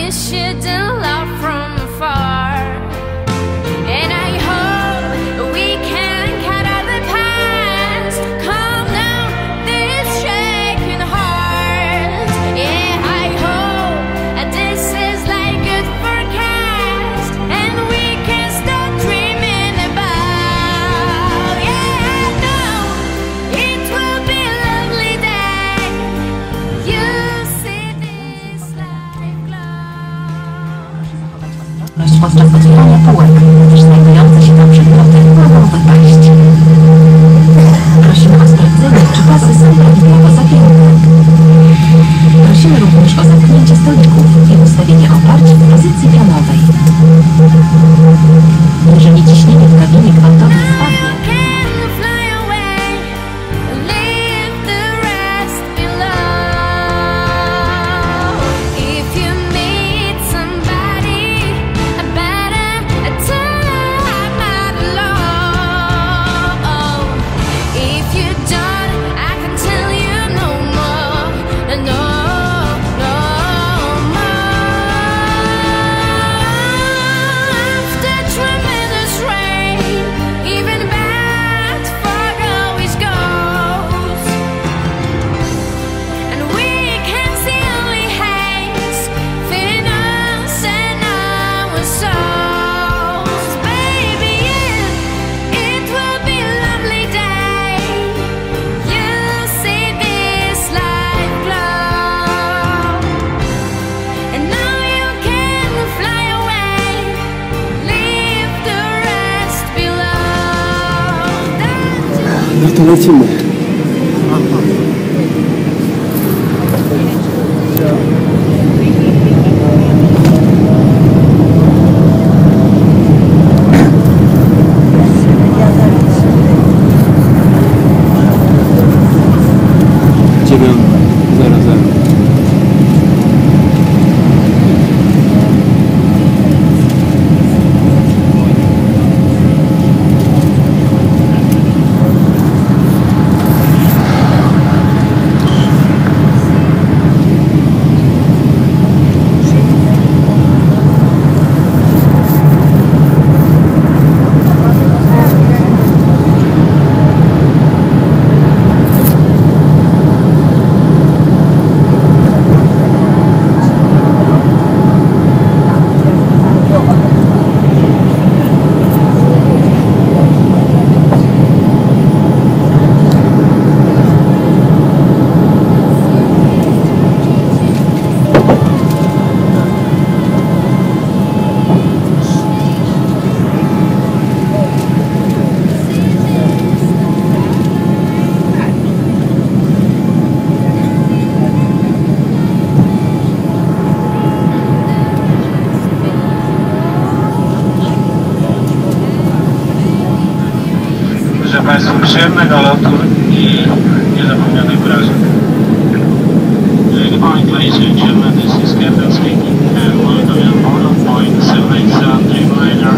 miss you, the love from afar. And I hope we can cut out the past, calm down this shaking heart. Yeah, I hope this is like good forecast, and we can start dreaming about. Yeah, I know it will be a lovely day. You see this life glow. Podczas otwierania półek, gdyż znajdujące się tam przedmioty mogą wypaść. Prosimy o sprawdzenie, czy pasy są prawidłowo zapięte. Prosimy również o zamknięcie stolików i ustawienie oparć w pozycji pionowej. Jeżeli ciśnienie w kabinie gwałtownie spadnie, no to lecimy. Życzę Państwu przyjemnego lotu i niezapomnianych wrażeń. Good morning, ladies and gentlemen. This is Captain speaking. Welcome on board Boeing 787 Dreamliner